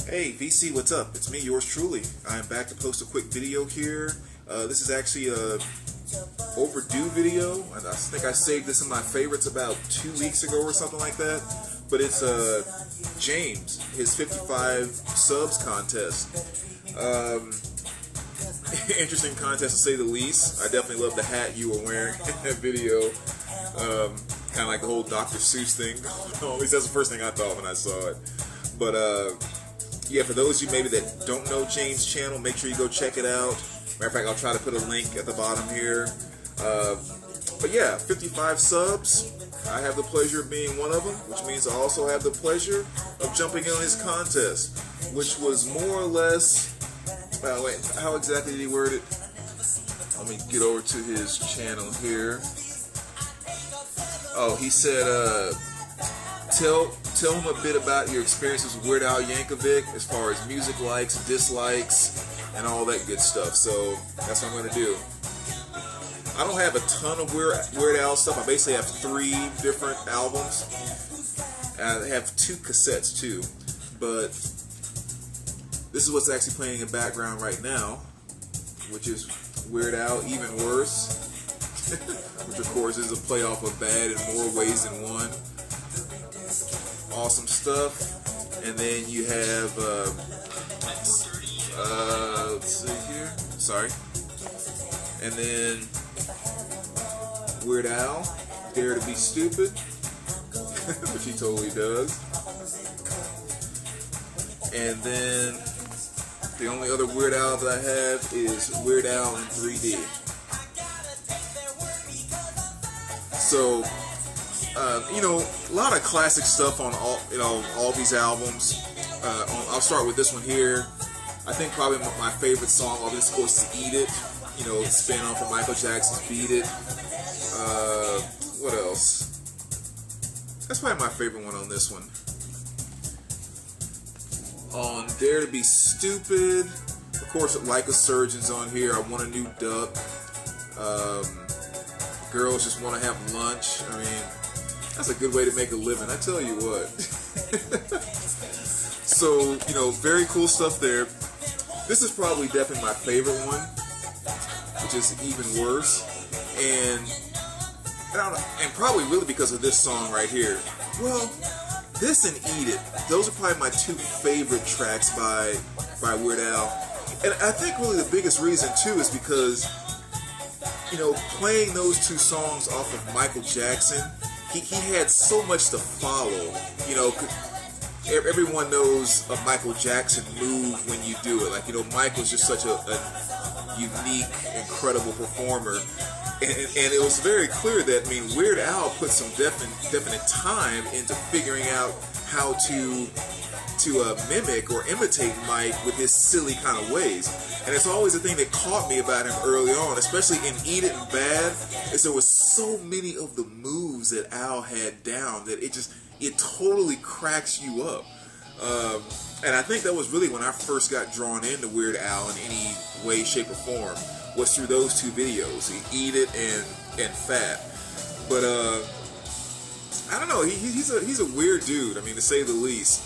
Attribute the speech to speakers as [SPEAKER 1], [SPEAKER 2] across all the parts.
[SPEAKER 1] Hey VC, what's up? It's me, yours truly. I am back to post a quick video here. This is actually a overdue video. I think I saved this in my favorites about 2 weeks ago or something like that. But it's James, his 55 subs contest. Interesting contest to say the least. I definitely love the hat you were wearing in that video. Kind of like the whole Dr. Seuss thing. At least that's the first thing I thought when I saw it. But yeah, for those of you maybe that don't know James' channel, make sure you go check it out. Matter of fact, I'll try to put a link at the bottom here. But yeah, 55 subs. I have the pleasure of being one of them, which means I also have the pleasure of jumping in on his contest, which was more or less, well, wait, how exactly did he word it? Let me get over to his channel here. Oh, he said, tell him a bit about your experiences with Weird Al Yankovic as far as music likes, dislikes, and all that good stuff. So that's what I'm going to do. I don't have a ton of Weird Al stuff. I basically have 3 different albums. I have 2 cassettes too. But this is what's actually playing in the background right now, which is Weird Al Even Worse. Which of course is a playoff of Bad in more ways than one. Awesome stuff. And then you have let's see here. Sorry. And then Weird Al, Dare to Be Stupid, which he totally does. And then the only other Weird Al that I have is Weird Al in 3D. So, you know, a lot of classic stuff on all these albums. I'll start with this one here. I think probably my favorite song on this was to Eat It. You know, spin off of Michael Jackson's Beat It. What else? That's probably my favorite one on this one. On Dare to Be Stupid, of course, Like a Surgeon's on here. I Want a New Duck. Girls Just Want to Have Lunch. I mean, that's a good way to make a living, I tell you what. So, you know, very cool stuff there. This is probably definitely my favorite one, which is Even Worse. And probably really because of this song right here. Well, this and Eat It, those are probably my 2 favorite tracks by Weird Al. And I think really the biggest reason too is because, you know, playing those 2 songs off of Michael Jackson, he had so much to follow. You know, everyone knows a Michael Jackson move when you do it. Like, you know, Michael's just such a unique, incredible performer. And it was very clear that, I mean, Weird Al put some definite time into figuring out how to mimic or imitate Mike with his silly kind of ways. And it's always the thing that caught me about him early on, especially in Eat It and Bad, is there was so many of the moves that Al had down that it totally cracks you up. And I think that was really when I first got drawn into Weird Al in any way, shape, or form, was through those 2 videos, Eat It and Fat. But I don't know, he's a weird dude, I mean, to say the least.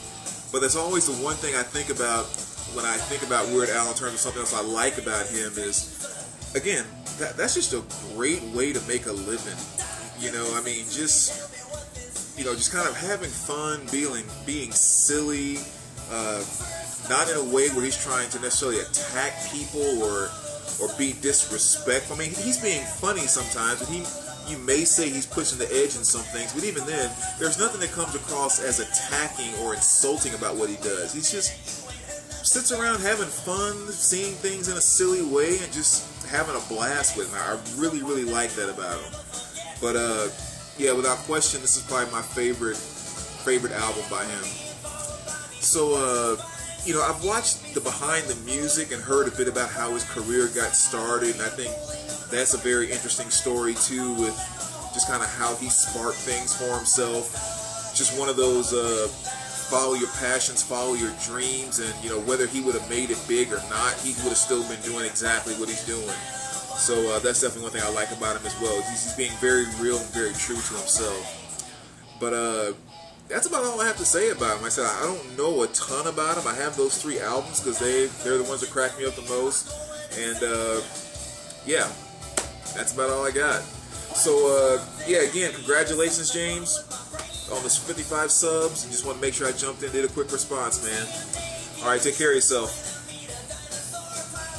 [SPEAKER 1] But that's always the one thing I think about when I think about Weird Al in terms of something else I like about him is, again, that's just a great way to make a living. You know, I mean, just kind of having fun, being silly, not in a way where he's trying to necessarily attack people or be disrespectful. I mean, he's being funny sometimes, but you may say he's pushing the edge in some things, but even then, there's nothing that comes across as attacking or insulting about what he does. He just sits around having fun, seeing things in a silly way, and just having a blast with him. I really, really like that about him. But yeah, without question, this is probably my favorite album by him. So, you know, I've watched the behind the music and heard a bit about how his career got started, and I think that's a very interesting story too, with just kind of how he sparked things for himself. Just one of those follow your passions, follow your dreams, and, you know, whether he would have made it big or not, he would have still been doing exactly what he's doing. So that's definitely one thing I like about him as well. He's being very real and very true to himself. But that's about all I have to say about him. Like I said, I don't know a ton about him. I have those 3 albums because they're the ones that crack me up the most. And yeah, that's about all I got. So yeah, again, congratulations, James, on this 55 subs. Just want to make sure I jumped in, did a quick response, man. All right, take care of yourself.